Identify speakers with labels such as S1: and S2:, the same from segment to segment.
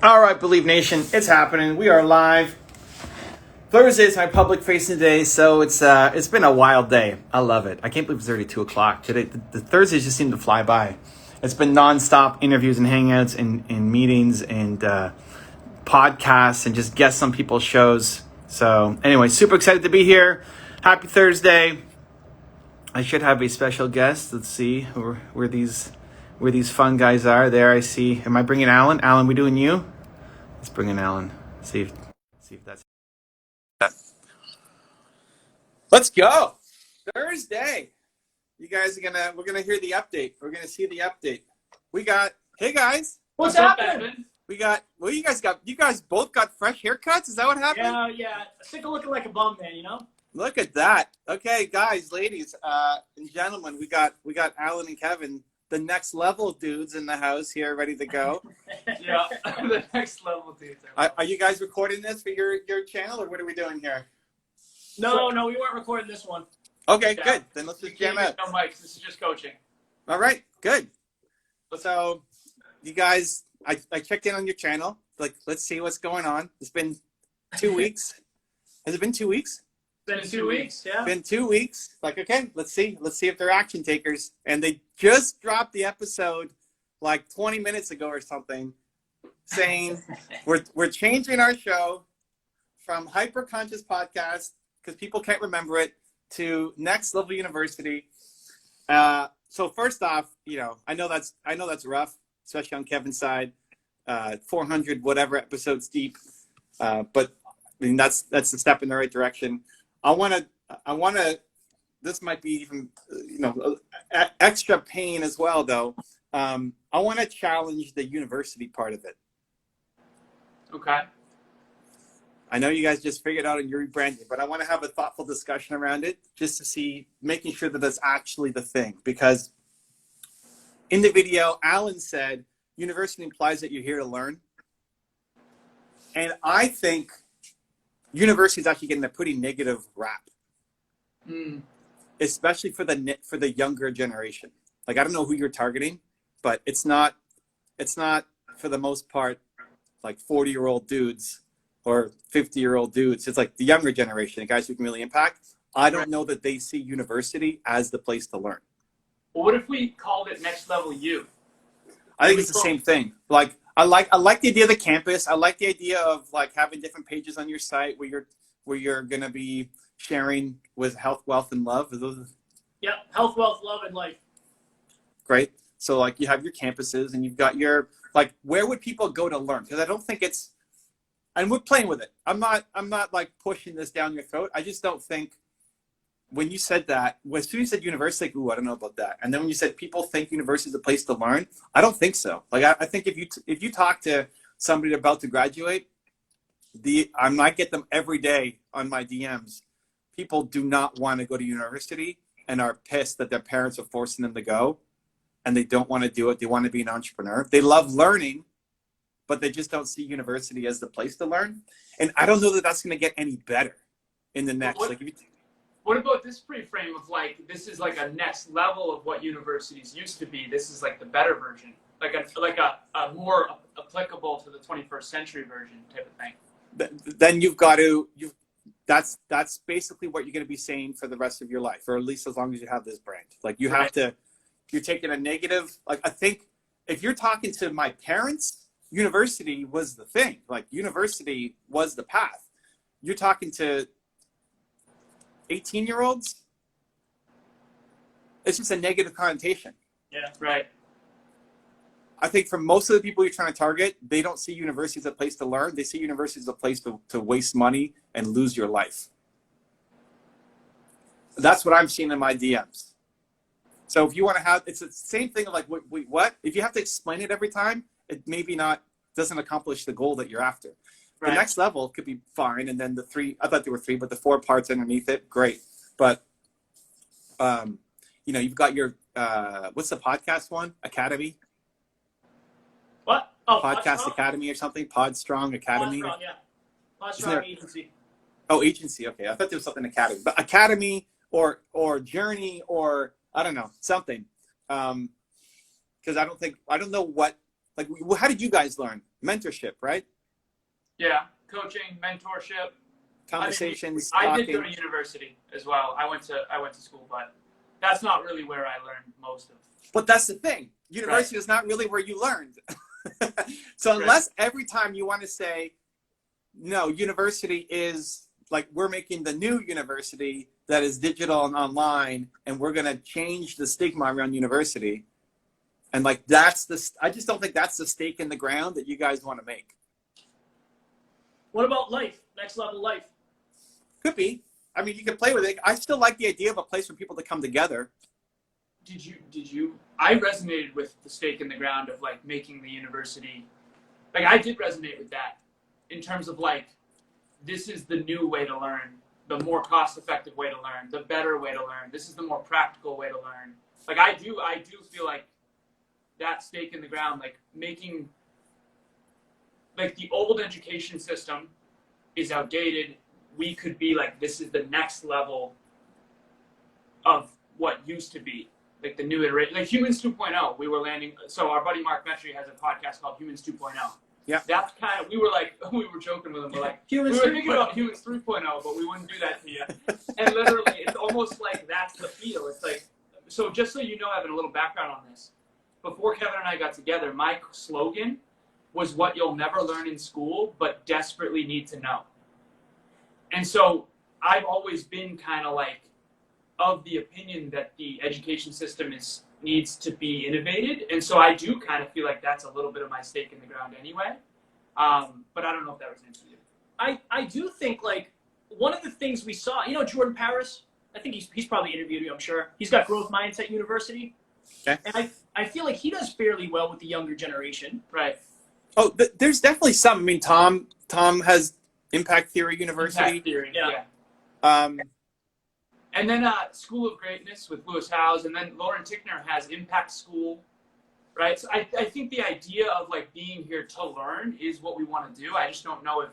S1: All right, Believe Nation, it's happening. We are live. Thursday is my public facing day, so it's been a wild day. I love it. I can't believe it's already 2 o'clock today. The Thursdays just seem to fly by. It's been nonstop interviews and hangouts and meetings and podcasts and just guests on people's shows. So anyway, super excited to be here. Happy Thursday. I should have a special guest. Let's see where these fun guys are. There I see. Am I bringing Alan? Alan, we doing you? Let's bring in Alan. See if that's. Let's go. Thursday. You guys we're gonna hear the update. We're gonna see the update. Hey guys.
S2: What's happening?
S1: You guys both got fresh haircuts? Is that what happened?
S2: Yeah. Sick of looking like a bum, man, you know?
S1: Look at that. Okay, guys, ladies, and gentlemen, we got Alan and Kevin, the next level dudes in the house here, ready to go.
S2: Yeah, the next level dudes.
S1: Are you guys recording this for your channel, or what are we doing here?
S2: No, we weren't recording this one.
S1: Okay, good. Then let's just jam out.
S2: No mics. This is just coaching.
S1: All right, good. So, you guys, I checked in on your channel. Like, let's see what's going on. It's been 2 weeks. Has it been 2 weeks?
S2: Been 2 weeks, yeah.
S1: Been 2 weeks. Like, okay, let's see if they're action takers. And they just dropped the episode like 20 minutes ago or something, saying we're changing our show from Hyper Conscious Podcast, because people can't remember it, to Next Level University. So first off, I know that's rough, especially on Kevin's side. 400 whatever episodes deep, but I mean that's a step in the right direction. I want to. This might be even extra pain as well, though. I want to challenge the university part of it.
S2: Okay.
S1: I know you guys just figured out on your rebranding, but I want to have a thoughtful discussion around it, just to see, making sure that that's actually the thing. Because in the video, Alan said, university implies that you're here to learn. And I think university is actually getting a pretty negative rap, especially for the younger generation. Like, I don't know who you're targeting, but it's not for the most part like 40-year-old dudes or 50-year-old dudes. It's like the younger generation, the guys who can really impact. I don't know that they see university as the place to learn.
S2: Well, what if we called it Next Level U?
S1: I think it's the same thing. Like, I like the idea of the campus. I like the idea of like having different pages on your site where you're gonna be sharing with health, wealth, and love.
S2: Yeah, health, wealth, love, and life.
S1: Great. So like you have your campuses and you've got your, like, where would people go to learn? Because I don't think it's, and we're playing with it. I'm not like pushing this down your throat. I just don't think, when you said that, as soon as you said university, like, ooh, I don't know about that. And then when you said people think university is a place to learn, I don't think so. Like, I think if you talk to somebody about to graduate, I might get them every day on my DMs. People do not want to go to university and are pissed that their parents are forcing them to go, and they don't want to do it. They want to be an entrepreneur. They love learning, but they just don't see university as the place to learn. And I don't know that that's going to get any better in the next.
S2: What about this preframe of like, this is like a next level of what universities used to be. This is like the better version, like a more applicable to the 21st century version type of thing.
S1: Then that's basically what you're going to be saying for the rest of your life, or at least as long as you have this brand. Like, you have to, you're taking a negative. Like, I think if you're talking to my parents, university was the thing. Like, university was the path. You're talking to 18-year-olds, it's just a negative connotation.
S2: Yeah, right.
S1: I think for most of the people you're trying to target, they don't see university as a place to learn. They see university as a place to waste money and lose your life. That's what I'm seeing in my DMs. So if you want to have, it's the same thing of like, wait, what? If you have to explain it every time, it maybe doesn't accomplish the goal that you're after. The next level could be fine, and then I thought there were 3, but the 4 parts underneath it, great. But, you've got your, what's the podcast one? Academy?
S2: What? Oh,
S1: Podcast Academy or something? Podstrong Academy?
S2: Podstrong, yeah. Podstrong Agency.
S1: Oh, agency, okay. I thought there was something Academy. But Academy or Journey or, I don't know, something. Because I don't know what, like, how did you guys learn? mentorship, right?
S2: Yeah, coaching, mentorship.
S1: Conversations,
S2: I
S1: talking.
S2: did go to university as well. I went to school, but that's not really where I learned most of.
S1: But that's the thing. University is not really where you learned. So unless every time you want to say, no, university is like, we're making the new university that is digital and online, and we're going to change the stigma around university. And like, I just don't think that's the stake in the ground that you guys want to make.
S3: What about life? Next level life?
S1: Could be. I mean, you can play with it. I still like the idea of a place for people to come together.
S2: Did you? I resonated with the stake in the ground of like making the university. Like I did resonate with that in terms of like, this is the new way to learn, the more cost-effective way to learn, the better way to learn. This is the more practical way to learn. Like I do feel like that stake in the ground, like making, like the old education system is outdated. We could be like, this is the next level of what used to be. Like the new iteration, like Humans 2.0, we were landing. So our buddy Mark Metry has a podcast called Humans 2.0.
S1: Yeah.
S2: That's kind of, we were joking with him. We're like, we were thinking about Humans 3.0, but we wouldn't do that to you. And literally, it's almost like that's the feel. It's like, so just so you know, having a little background on this, before Kevin and I got together, my slogan was what you'll never learn in school, but desperately need to know. And so I've always been kind of like, of the opinion that the education system needs to be innovated. And so I do kind of feel like that's a little bit of my stake in the ground anyway. But I don't know if that resonates with you.
S3: I do think like one of the things we saw, you know, Jordan Paris, I think he's probably interviewed you, I'm sure. He's got Growth Mindset University.
S1: Okay.
S3: And I feel like he does fairly well with the younger generation.
S2: Right.
S1: Oh, there's definitely some. I mean, Tom has Impact Theory University.
S2: Impact Theory, yeah. And then School of Greatness with Lewis Howes, and then Lauren Tickner has Impact School, right? So I think the idea of like being here to learn is what we want to do. I just don't know if,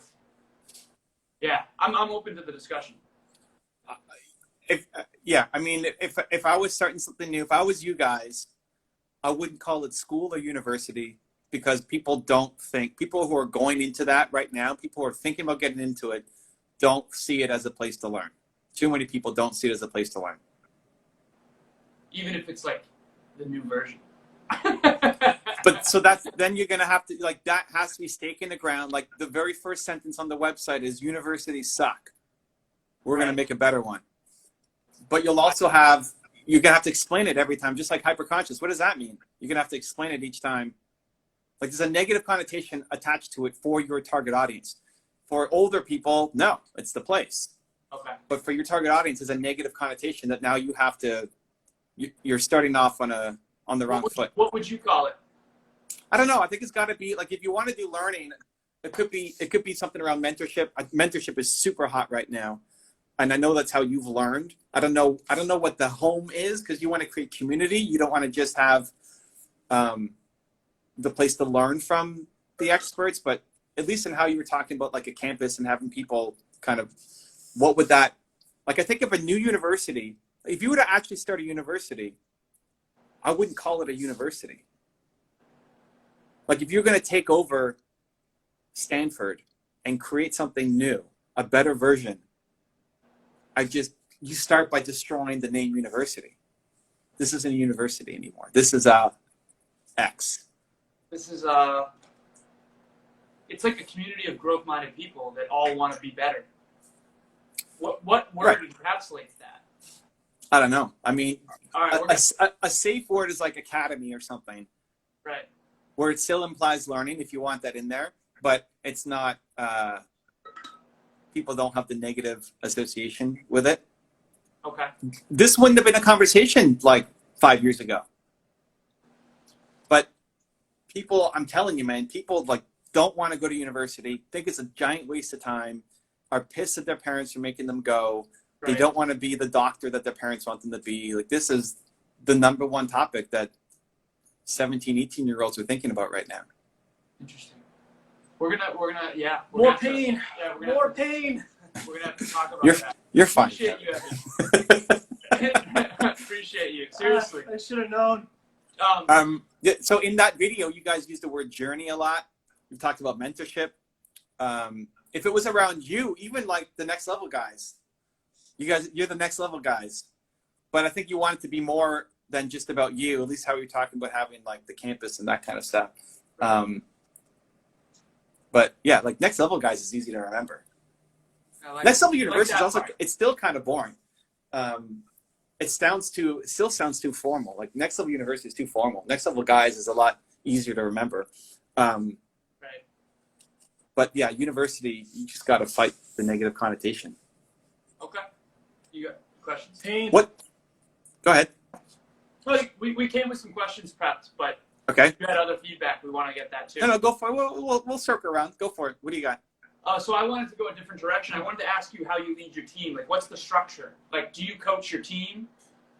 S2: yeah, I'm open to the discussion.
S1: I mean, if I was starting something new, if I was you guys, I wouldn't call it school or university, because people who are going into that right now, people who are thinking about getting into it, don't see it as a place to learn. Too many people don't see it as a place to learn.
S2: Even if it's like the new version.
S1: But so then you're going to have to, like, that has to be stake in the ground. Like the very first sentence on the website is universities suck. We're going to make a better one. But you're going to have to explain it every time, just like hyperconscious. What does that mean? You're going to have to explain it each time. Like there's a negative connotation attached to it for your target audience. For older people, no, it's the place.
S2: Okay.
S1: But for your target audience, there's a negative connotation that now you have to, you're starting off on the wrong foot.
S2: What would you call it?
S1: I don't know. I think it's got to be like, if you want to do learning, it could be something around mentorship. Mentorship is super hot right now, and I know that's how you've learned. I don't know what the home is, because you want to create community. You don't want to just have the place to learn from the experts, but at least in how you were talking about like a campus and having people kind of, what would that, like I think of a new university, if you were to actually start a university, I wouldn't call it a university. Like if you're going to take over Stanford and create something new, a better version, you start by destroying the name university. This isn't a university anymore. This is X.
S2: This is it's like a community of growth-minded people that all want to be better. What word encapsulates that?
S1: I don't know. I mean,
S2: all right,
S1: a safe word is like academy or something.
S2: Right.
S1: Where it still implies learning if you want that in there, but it's not, people don't have the negative association with it.
S2: Okay.
S1: This wouldn't have been a conversation like 5 years ago. But people, I'm telling you, man, people like don't want to go to university, think it's a giant waste of time, are pissed that their parents are making them go. Right. They don't want to be the doctor that their parents want them to be. Like this is the number one topic that 17, 18-year-olds are thinking about right now.
S2: Interesting. We're gonna yeah.
S3: More pain. More pain.
S2: We're gonna have to talk about that.
S1: You're fine.
S2: Appreciate you. Appreciate you. Seriously.
S3: I should have known.
S1: So in that video, you guys used the word journey a lot. We've talked about mentorship. If it was around you, even like the next level guys, you're the next level guys. But I think you want it to be more than just about you, at least how you're talking about having like the campus and that kind of stuff. But yeah, like next level guys is easy to remember. Next level university is also, it's still kind of boring. It still sounds too formal. Like next level university is too formal. Next level guys is a lot easier to remember.
S2: Right.
S1: But yeah, university, you just got to fight the negative connotation.
S2: Okay. You got questions?
S1: What? Go ahead.
S2: Well, we came with some questions prepped, but
S1: okay.
S2: If you had other feedback, we want to get that too.
S1: No, go for it. We'll circle around. Go for it. What do you got?
S2: So I wanted to go a different direction. I wanted to ask you how you lead your team. Like, what's the structure? Like, do you coach your team?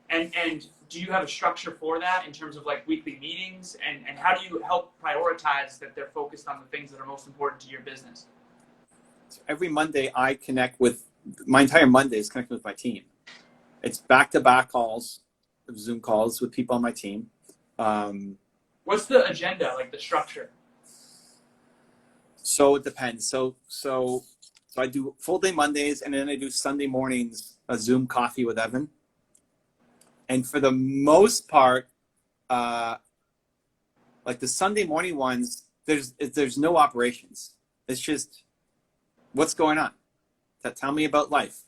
S2: And do you have a structure for that in terms of like weekly meetings? And how do you help prioritize that they're focused on the things that are most important to your business?
S1: So every Monday, I connect with, my entire Monday is connecting with my team. It's back-to-back calls, Zoom calls with people on my team.
S2: What's the agenda, like the structure?
S1: So it depends. So I do full day Mondays, and then I do Sunday mornings, a Zoom coffee with Evan. And for the most part, like the Sunday morning ones, there's no operations. It's just what's going on. Tell me about life.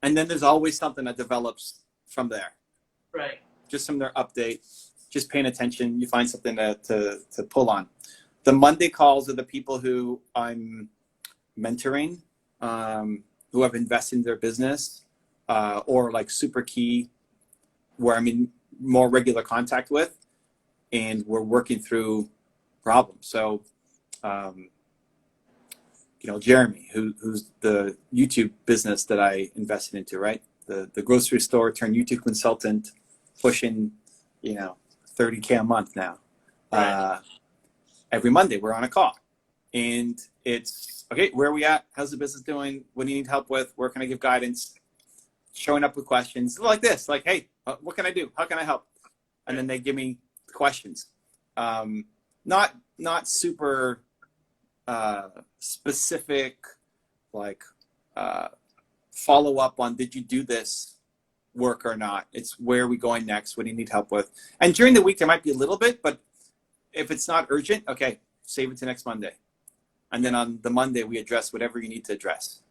S1: And then there's always something that develops from there.
S2: Right.
S1: Just from their update, just paying attention, you find something to pull on. The Monday calls are the people who I'm mentoring, who have invested in their business, or like super key, where I'm in more regular contact with, and we're working through problems. So, Jeremy, who's the YouTube business that I invested into, right? The grocery store turned YouTube consultant, pushing, $30K a month now.
S2: Right.
S1: Every Monday we're on a call, and it's okay. Where are we at? How's the business doing? What do you need help with? Where can I give guidance? Showing up with questions like this, like, hey, what can I do? How can I help? And then they give me questions. Not super specific, like follow up on, did you do this work or not? It's where are we going next? What do you need help with? And during the week there might be a little bit, but if it's not urgent, okay, save it to next Monday. And then on the Monday, we address whatever you need to address.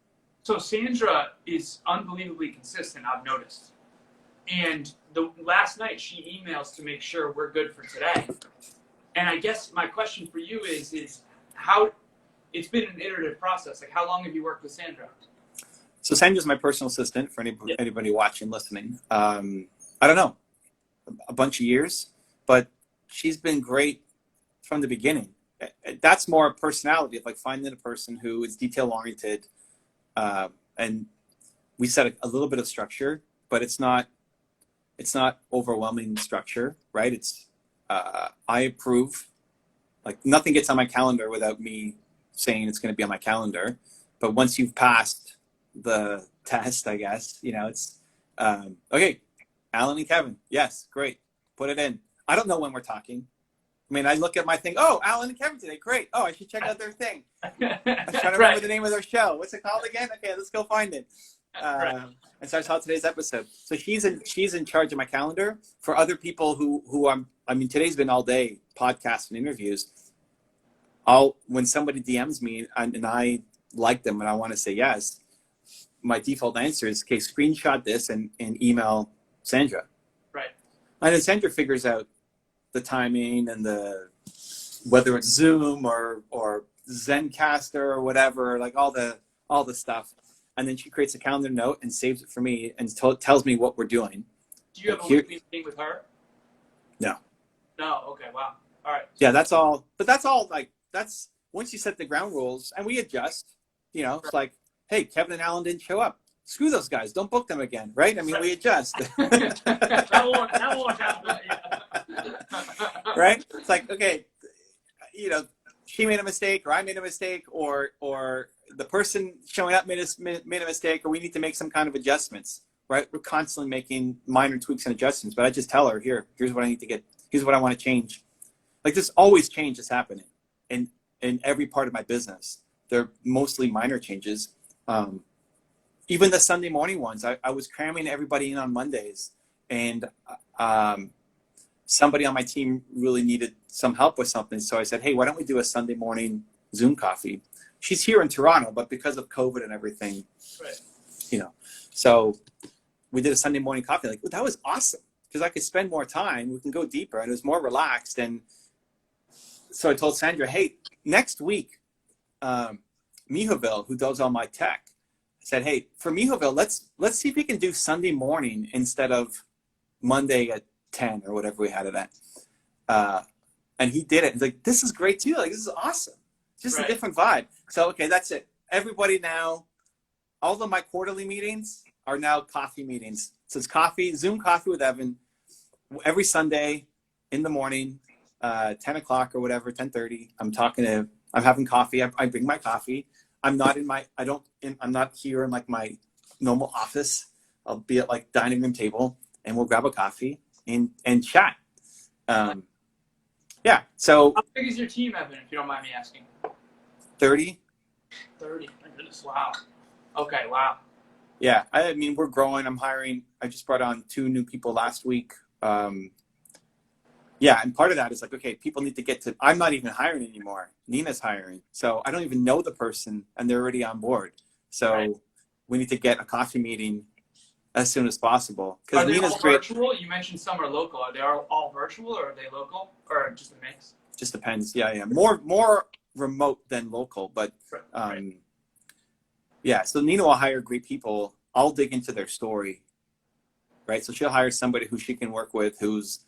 S2: So Sandra is unbelievably consistent, I've noticed. And last night, she emails to make sure we're good for today. And I guess my question for you is how, it's been an iterative process. Like, how long have you worked with Sandra?
S1: So Sandra's my personal assistant for anybody watching, listening. I don't know, a bunch of years, but she's been great from the beginning. That's more a personality of like finding a person who is detail oriented, and we set a little bit of structure, but it's not overwhelming structure, right? It's I approve, like nothing gets on my calendar without me saying it's going to be on my calendar. But once you've passed the test, I guess, it's okay. Alan and Kevin, yes, great, put it in. I don't know when we're talking. I mean, I look at my thing. Oh, Alan and Kevin today. Great. Oh, I should check out their thing. I was trying to remember the name of their show. What's it called again? Okay, let's go find it. And so I saw today's episode. So she's in charge of my calendar. For other people who today's been all day podcasts and interviews. When somebody DMs me and I like them and I want to say yes, my default answer is, okay, screenshot this and email Sandra.
S2: Right.
S1: And then Sandra figures out the timing and whether it's Zoom or Zencaster or whatever, like all the stuff. And then she creates a calendar note and saves it for me and tells me what we're doing.
S2: Do you have a weekly meeting with her?
S1: No.
S2: No. Okay. Wow. All right.
S1: Yeah, that's all. But that's all. Like that's once you set the ground rules and we adjust. It's like, hey, Kevin and Alan didn't show up. Screw those guys. Don't book them again, right? I mean, we adjust.
S2: that won't happen. Yeah.
S1: Right? It's like, okay, she made a mistake, or I made a mistake, or the person showing up made a mistake, or we need to make some kind of adjustments, right? We're constantly making minor tweaks and adjustments, but I just tell her, here's what I need to get, here's what I want to change. Like there's always change that's happening. And in every part of my business. They're mostly minor changes. Even the Sunday morning ones, I was cramming everybody in on Mondays, and somebody on my team really needed some help with something. So I said, hey, why don't we do a Sunday morning Zoom coffee? She's here in Toronto, but because of COVID and everything,
S2: Right.
S1: you know, so we did a Sunday morning coffee. Like, well, that was awesome because I could spend more time. We can go deeper, and it was more relaxed. And so I told Sandra, hey, next week, Mihoville, who does all my tech, said, hey, for Mihoville, let's see if we can do Sunday morning instead of Monday at 10 or whatever we had it at. And he did it. He's like, this is great too. Like, this is awesome. Just a different vibe. So, okay, that's it. Everybody now, all of my quarterly meetings are now coffee meetings. So it's coffee, Zoom coffee with Evan every Sunday in the morning, 10 o'clock or whatever, 10:30. I'm having coffee. I bring my coffee. I'm not I'm not here in like my normal office. I'll be at like dining room table and we'll grab a coffee and chat. Yeah. So
S2: how big is your team, Evan, if you don't mind me asking?
S1: 30.
S2: 30. My goodness. Wow. Okay. Wow.
S1: Yeah. I mean, we're growing. I'm hiring. I just brought on 2 new people last week. Yeah. And part of that is like, okay, people need to get to, I'm not even hiring anymore. Nina's hiring. So I don't even know the person and they're already on board. So we need to get a coffee meeting as soon as possible.
S2: Are they
S1: Nina's
S2: all
S1: great.
S2: virtual? You mentioned some are local. Are they all virtual or are they local or just a mix?
S1: Just depends. Yeah. More remote than local, but yeah. So Nina will hire great people. I'll dig into their story, right? So she'll hire somebody who she can work with, who's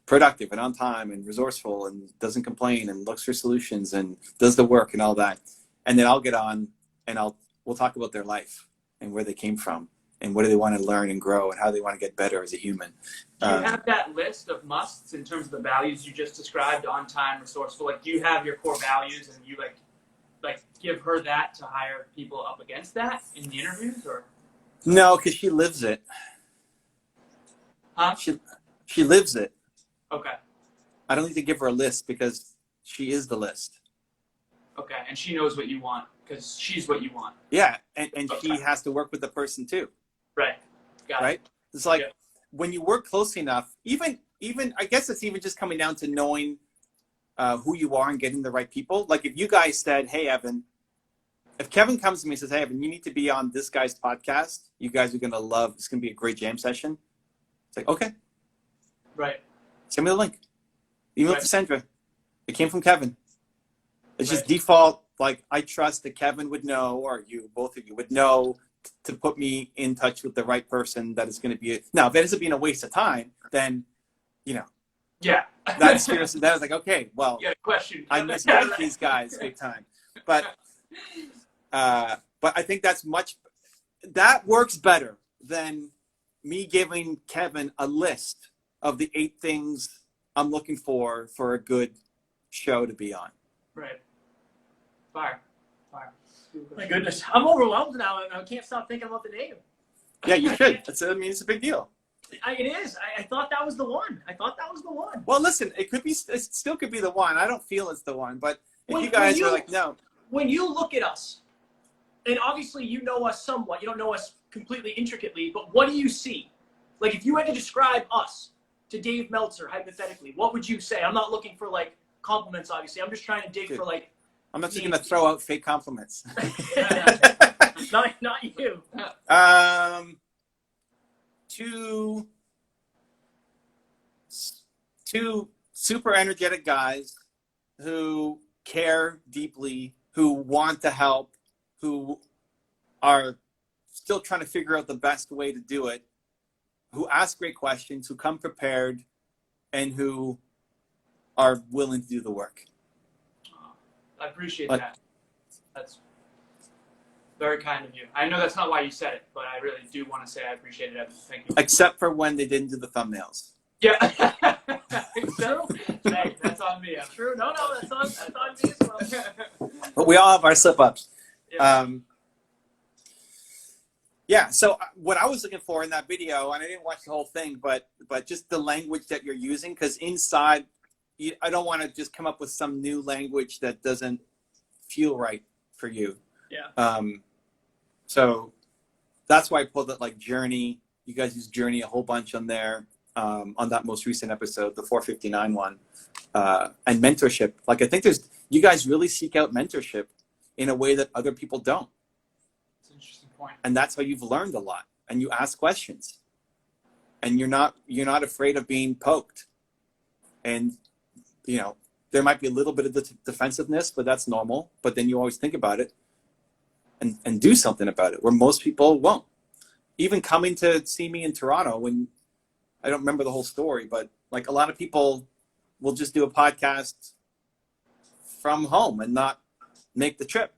S1: productive and on time and resourceful and doesn't complain and looks for solutions and does the work and all that. And then I'll get on and we'll talk about their life and where they came from and what do they want to learn and grow and how they want to get better as a human.
S2: Do you have that list of musts in terms of the values you just described, on time, resourceful? Like, do you have your core values and you like give her that to hire people up against that in the interviews, or?
S1: No, because she lives it.
S2: Huh?
S1: She lives it.
S2: Okay.
S1: I don't need to give her a list because she is the list.
S2: Okay, and she knows what you want because she's what you want.
S1: Yeah, and
S2: Okay.
S1: she has to work with the person too.
S2: Right. Got
S1: Right? It's like
S2: Yeah.
S1: when you work closely enough, even I guess it's even just coming down to knowing who you are and getting the right people. Like if you guys said, hey, Evan, if Kevin comes to me and says, hey, Evan, you need to be on this guy's podcast. You guys are going to love, it's going to be a great jam session. It's like, okay.
S2: Right.
S1: Send me the link. Email it to Sandra. It came from Kevin. It's just
S2: Right.
S1: default. Like I trust that Kevin would know, or you, both of you would know to put me in touch with the right person that is going to be. Now, if it ends up being a waste of time, then,
S2: Yeah.
S1: that's seriously, that was like, okay, well,
S2: Yeah. Question.
S1: I mismatched these guys big time. But I think that works better than me giving Kevin a list of the 8 things I'm looking for a good show to be on.
S2: Right. Fire.
S3: My goodness, I'm overwhelmed now, and I can't stop thinking about the name.
S1: Yeah, you should. It's a big deal.
S3: It is. I thought that was the one.
S1: Well, listen, it still could be the one. I don't feel it's the one, but if
S3: When-
S1: you guys
S3: when you-
S1: are like, no.
S3: When you look at us, and obviously you know us somewhat, you don't know us completely intricately, but what do you see? Like if you had to describe us to Dave Meltzer, hypothetically, what would you say? I'm not looking for like compliments, obviously. I'm just trying to dig for like.
S1: I'm not just going to throw out fake compliments.
S3: not you.
S1: Two super energetic guys who care deeply, who want to help, who are still trying to figure out the best way to do it, who ask great questions, who come prepared, and who are willing to do the work.
S2: I appreciate that. That's very kind of you. I know that's not why you said it, but I really do want to say I appreciate it, Evan. Thank you.
S1: Except for when they didn't do the thumbnails.
S2: Yeah. True. Hey, that's on me.
S3: True. No, that's on me as well.
S1: But we all have our slip-ups.
S2: Yeah.
S1: Yeah, so what I was looking for in that video, and I didn't watch the whole thing, but just the language that you're using, because inside, I don't want to just come up with some new language that doesn't feel right for you.
S3: Yeah.
S1: So that's why I pulled it like Journey. You guys use Journey a whole bunch on there, on that most recent episode, the 459 one, and mentorship. Like I think you guys really seek out mentorship in a way that other people don't.
S2: That's an interesting point.
S1: And that's how you've learned a lot. And you ask questions, and you're not afraid of being poked. And there might be a little bit of the defensiveness, but that's normal. But then you always think about it and do something about it, where most people won't. Even coming to see me in Toronto, when I don't remember the whole story, but like a lot of people will just do a podcast from home and not make the trip.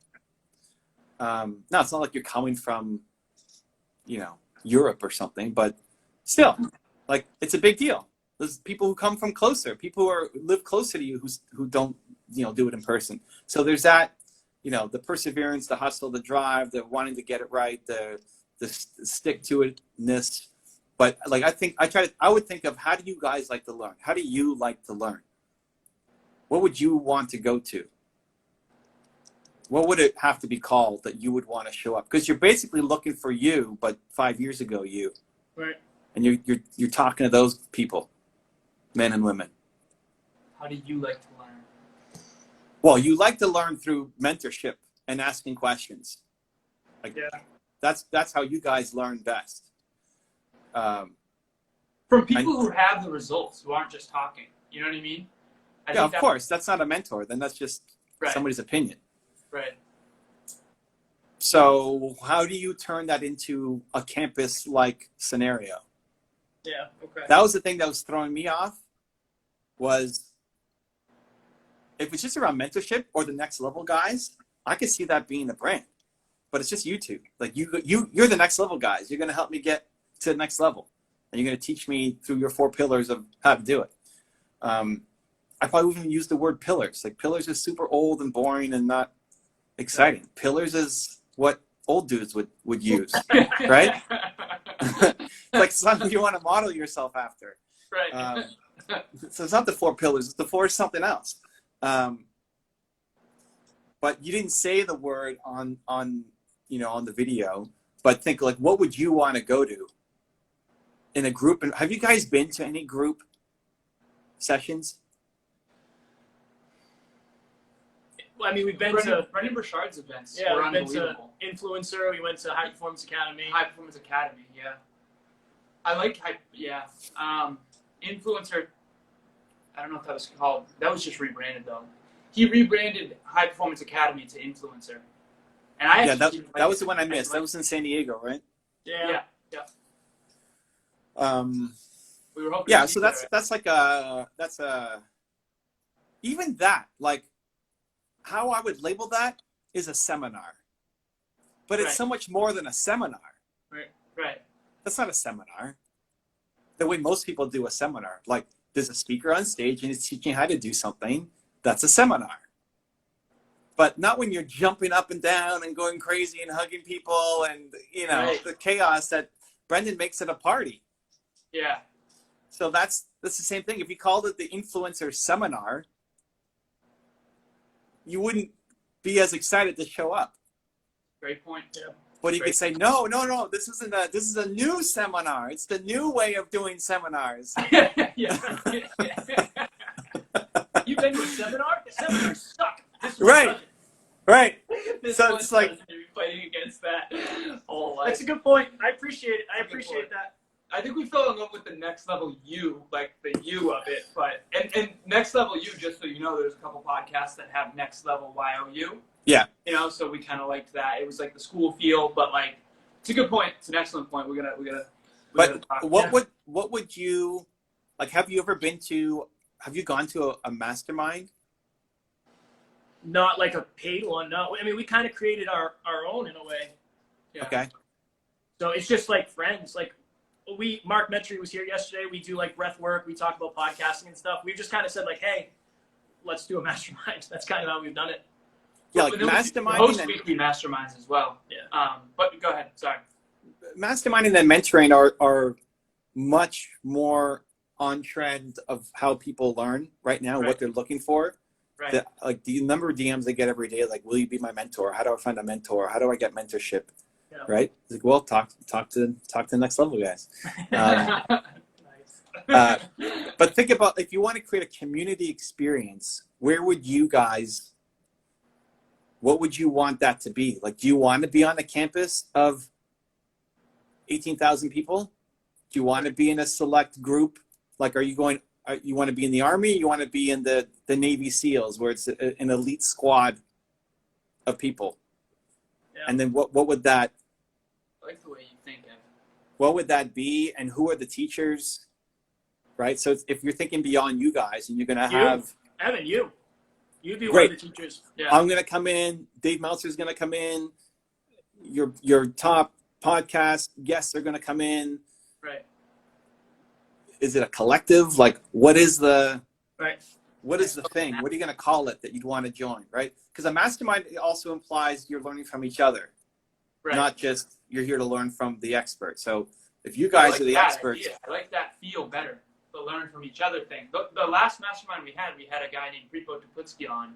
S1: No, it's not like you're coming from, Europe or something, but still, like it's a big deal. There's people who come from closer, people who live closer to you who don't, do it in person. So there's that, the perseverance, the hustle, the drive, the wanting to get it right, the stick to itness. But like I would think of, how do you guys like to learn? How do you like to learn? What would you want to go to? What would it have to be called that you would want to show up? Because you're basically looking for you, but 5 years ago you.
S3: Right.
S1: And you're talking to those people, men and women.
S2: How do you like to learn?
S1: Well, you like to learn through mentorship and asking questions. Like,
S3: Yeah.
S1: That's how you guys learn best.
S2: From people who have the results, who aren't just talking. You know what I mean?
S1: Yeah, of course. That's not a mentor. Then that's just
S2: Right.
S1: somebody's opinion.
S2: Right.
S1: So how do you turn that into a campus-like scenario?
S3: Yeah. Okay.
S1: That was the thing that was throwing me off, was if it's just around mentorship or the next level guys, I could see that being a brand. But it's just you two. Like you're the next level guys. You're going to help me get to the next level. And you're going to teach me through your 4 pillars of how to do it. I probably wouldn't even use the word pillars. Like pillars is super old and boring and not exciting. Pillars is what old dudes would use, right? Like something you want to model yourself after.
S2: Right.
S1: So it's not the 4 pillars. It's the 4 is something else. But you didn't say the word on the video. But think like, what would you want to go to in a group? And have you guys been to any group sessions?
S3: Well, I mean, we've been
S2: Brendan
S3: to
S2: Burchard's events.
S3: Yeah,
S2: were
S3: we've been to
S2: unbelievable.
S3: Influencer. We went to High Performance Academy.
S2: High Performance Academy, yeah. I like Influencer. I don't know if that was called. That was just rebranded though. He rebranded High Performance Academy to Influencer, and I actually
S1: that was the one I missed. That was in San Diego, right?
S3: Yeah.
S2: We were hoping.
S1: Yeah,
S2: to
S1: so
S2: see
S1: that's like even that, like how I would label that is a seminar, but it's
S2: Right.
S1: so much more than a seminar.
S2: right.
S1: That's not a seminar. The way most people do a seminar, like there's a speaker on stage and he's teaching how to do something. That's a seminar. But not when you're jumping up and down and going crazy and hugging people and
S2: Right.
S1: the chaos that Brendan makes at a party.
S2: Yeah.
S1: So that's the same thing. If you called it the influencer seminar, you wouldn't be as excited to show up.
S2: Great point.
S3: Yeah.
S1: But you
S2: Great.
S1: could say, no, this is a new seminar. It's the new way of doing seminars.
S2: Yeah.
S3: You've been to a seminar? The seminars suck. This one
S1: Right.
S3: doesn't.
S1: Right.
S2: This
S1: So
S2: one
S1: it's like-
S2: doesn't. You're fighting against that all life.
S3: That's a good point. I appreciate it. I
S2: That's a good
S3: appreciate
S2: point.
S3: that.
S2: I think we fell in love with the next level you, like the you of it. But and next level you, just so you know, there's a couple podcasts that have next level YOU.
S1: Yeah.
S2: So we kind of liked that. It was like the school feel, but like it's a good point. It's an excellent point. We're gonna
S1: But
S2: talk.
S1: what would you like? Have you gone to a mastermind?
S3: Not like a paid one, no. I mean, we kind of created our own in a way.
S2: Yeah.
S1: Okay.
S3: So it's just like friends. Like Mark Mentry was here yesterday. We do like breath work. We talk about podcasting and stuff. We just kind of said like, hey, let's do a mastermind. That's kind of how we've done it.
S1: Yeah,
S2: But
S1: like
S2: then we
S1: masterminding
S2: host
S1: and
S2: weekly masterminds as well.
S3: Yeah.
S2: But go ahead. Sorry.
S1: masterminding and mentoring are much more on trend of how people learn right now,
S2: Right.
S1: what they're looking for.
S2: Right.
S1: Like the number of DMs I get every day, like, will you be my mentor? How do I find a mentor? How do I get mentorship?
S3: Yeah.
S1: Right? It's like, well, talk to the next level guys.
S3: Nice.
S1: But think about, if you want to create a community experience, where would you guys, what would you want that to be? Like, do you want to be on a campus of 18,000 people? Do you want to be in a select group? Like, you want to be in the Army? You want to be in the Navy SEALs, where it's an elite squad of people?
S3: Yeah.
S1: And then what would that,
S2: I like the way you think, Evan.
S1: what would that be? And who are the teachers? Right? So if you're thinking beyond you guys, and you're going to have...
S3: Evan, you'd be
S1: Great.
S3: one of the teachers.
S2: Yeah.
S1: I'm going to come in. Dave Meltzer's going to come in. Your top podcast guests are going to come in.
S3: Right.
S1: Is it a collective? Like, what is the thing? What are you going to call it that you'd want to join? Right? Because a mastermind also implies you're learning from each other,
S2: Right.
S1: not just you're here to learn from the expert. So if you guys are the experts,
S2: idea. I like that feel better. The learn from each other thing. The last mastermind we had a guy named Ripo Tuputsky on,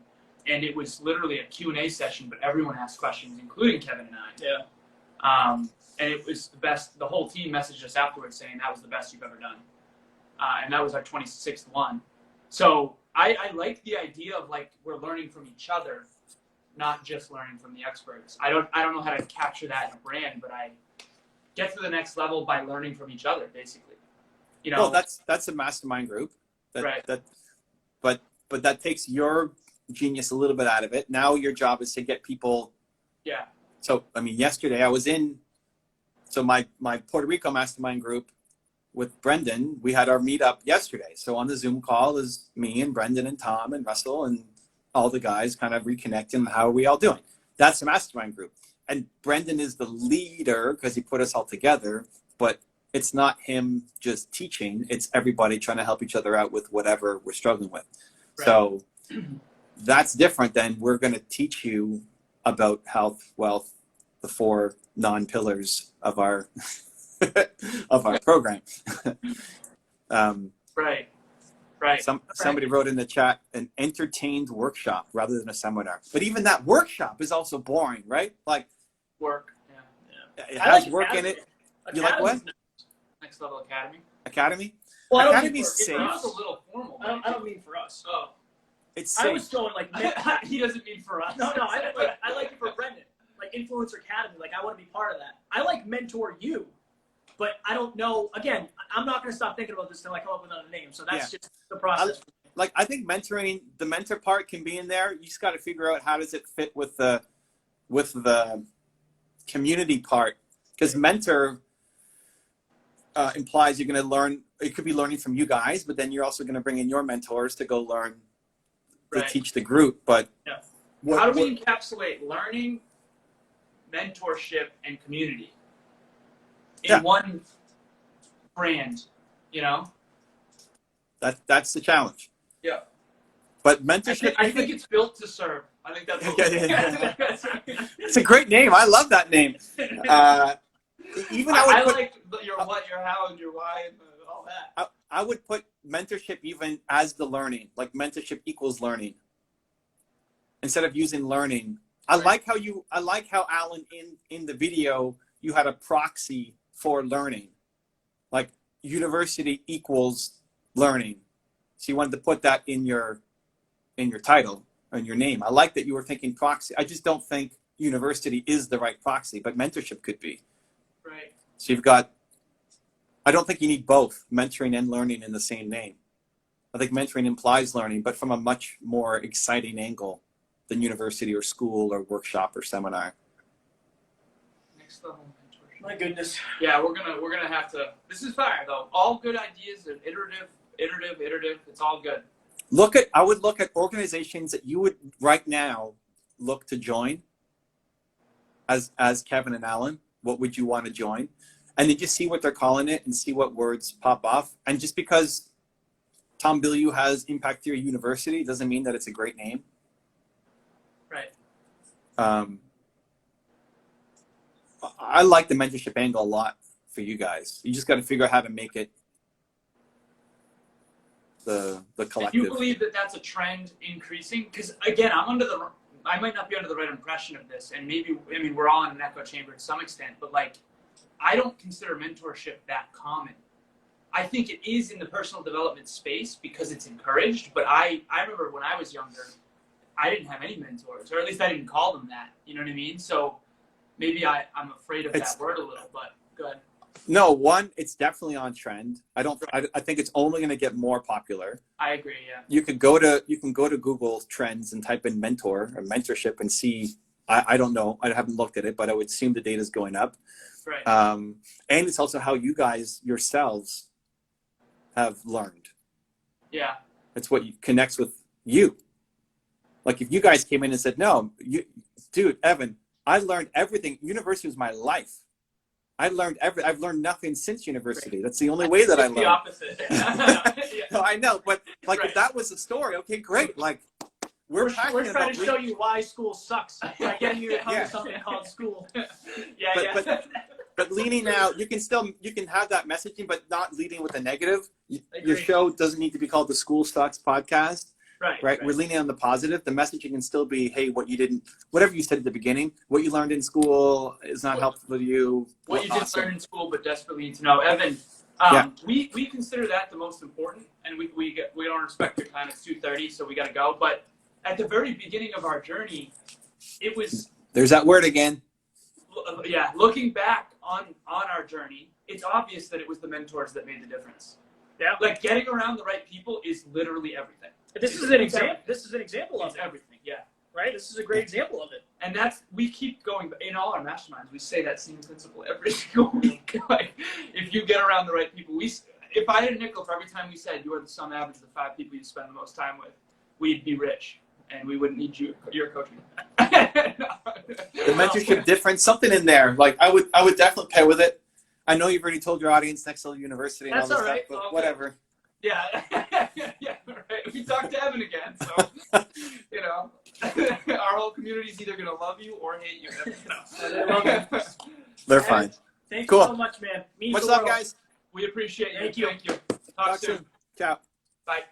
S2: and it was literally a Q&A session, but everyone asked questions, including Kevin and I.
S3: Yeah.
S2: And it was the best. The whole team messaged us afterwards saying that was the best you've ever done. And that was our 26th one. So I like the idea of, like, we're learning from each other, not just learning from the experts. I don't know how to capture that in a brand, but I get to the next level by learning from each other, basically. You know,
S1: well, that's a mastermind group.
S2: Right.
S1: But that takes your genius a little bit out of it. Now your job is to get people.
S2: Yeah.
S1: So I mean, yesterday I was in. So my Puerto Rico mastermind group with Brendan, we had our meetup yesterday. So on the Zoom call is me and Brendan and Tom and Russell and all the guys kind of reconnecting. How are we all doing? That's the mastermind group. And Brendan is the leader because he put us all together, but it's not him just teaching. It's everybody trying to help each other out with whatever we're struggling with. Right. So that's different than we're going to teach you about health, wealth, the 4 non-pillars of our of our program.
S2: Right.
S1: Somebody wrote in the chat, an entertained workshop rather than a seminar. But even that workshop is also boring, right? Like
S2: work.
S3: Yeah.
S1: It has work in it. You like what?
S2: Next Level Academy.
S1: Academy?
S3: Well, I don't
S1: Academy's
S3: mean
S1: safe.
S2: It was a little formal.
S3: I don't mean for us.
S2: Oh.
S1: It's safe.
S3: I was going like
S2: he doesn't mean for us.
S3: No, I like it for Brendan. Like Influencer Academy, like I want to be part of that. I like Mentor You, but I don't know. Again, I'm not going to stop thinking about this until I come up with another name. So that's just the process.
S1: I think mentoring, the mentor part can be in there. You just got to figure out how does it fit with the community part, because mentor implies you're going to learn. It could be learning from you guys, but then you're also going to bring in your mentors to go learn to teach the group. But
S2: how do we encapsulate learning, mentorship, and community in one brand? You know,
S1: that's the challenge.
S2: Yeah.
S1: But mentorship,
S2: I think it's built to serve. I think that's what
S1: it's a great name. I love that name. Even
S2: I like your what, your how, and your why, and all that.
S1: I would put mentorship even as the learning, like mentorship equals learning. Instead of using learning, I like how Alan in the video you had a proxy for learning, like university equals learning. So you wanted to put that in your title or in your name. I like that you were thinking proxy. I just don't think university is the right proxy, but mentorship could be.
S2: Right.
S1: So you've got, I don't think you need both mentoring and learning in the same name. I think mentoring implies learning, but from a much more exciting angle than university or school or workshop or seminar.
S2: Next level mentorship.
S3: My goodness.
S2: Yeah, we're gonna have to. This is fire though. All good ideas are iterative. It's all good.
S1: I would look at organizations that you would right now look to join as Kevin and Alan. What would you want to join? And then just see what they're calling it and see what words pop off. And just because Tom Bilyeu has Impact Theory University doesn't mean that it's a great name.
S2: Right.
S1: I like the mentorship angle a lot for you guys. You just got to figure out how to make it the
S2: And
S1: collective.
S2: you believe that that's a trend increasing? Because again, I might not be under the right impression of this, and maybe, I mean, we're all in an echo chamber to some extent, but like, I don't consider mentorship that common. I think it is in the personal development space because it's encouraged, but I remember when I was younger, I didn't have any mentors, or at least I didn't call them that. You know what I mean? So maybe I'm afraid of that word a little, but go ahead.
S1: No, one, it's definitely on trend. I think it's only going to get more popular.
S2: I agree. Yeah.
S1: You can go to Google Trends and type in mentor or mentorship and see. I don't know. I haven't looked at it, but I would assume the data is going up.
S2: Right.
S1: And it's also how you guys yourselves have learned.
S2: Yeah.
S1: It's what connects with you. Like if you guys came in and said, "No, dude, Evan, I learned everything. University was my life. I've learned nothing since university. That's the only way that I learned."
S2: The opposite. Yeah.
S1: No, I know, but like
S2: Right.
S1: if that was the story, okay, great. Like we're
S3: We're trying to show you why school sucks by getting you to come to something called school.
S2: Yeah.
S1: But leaning out, you can have that messaging, but not leading with a negative. Your
S2: Agreed.
S1: show doesn't need to be called the School Sucks Podcast,
S2: Right.
S1: right? We're leaning on the positive. The messaging can still be, hey, whatever you said at the beginning, what you learned in school is not helpful to you.
S2: What you
S1: Awesome.
S2: did learn in school, but desperately need to know, Evan.
S1: Yeah.
S2: We consider that the most important, and we don't respect your time. It's 2:30, so we got to go. But at the very beginning of our journey, it was
S1: There's that word again.
S2: looking back on our journey, it's obvious that it was the mentors that made the difference.
S3: Yeah.
S2: Like getting around the right people is literally everything.
S3: This is an example. This is an example of
S2: It's
S3: it,
S2: everything. Yeah.
S3: right? This is a great example of it.
S2: And we keep going, in all our masterminds, we say that same principle every single week. Like, if you get around the right people, if I had a nickel for every time we said you are the sum average of the 5 people you spend the most time with, we'd be rich, and we wouldn't need your coaching.
S1: The mentorship difference, something in there. Like I would definitely pair with it. I know you've already told your audience next to university and
S3: That's
S1: all this
S3: all right.
S1: stuff, but
S2: Okay.
S1: whatever.
S2: Yeah, yeah, right. We talked to Evan again, so you know, our whole community is either gonna love you or hate you.
S1: They're fine.
S3: Thank
S1: Cool.
S3: you so much, man. Means
S1: Much
S3: the
S1: love,
S3: world.
S1: guys.
S2: We appreciate you.
S3: Thank you.
S2: Thank you.
S1: Talk soon. Ciao.
S2: Bye.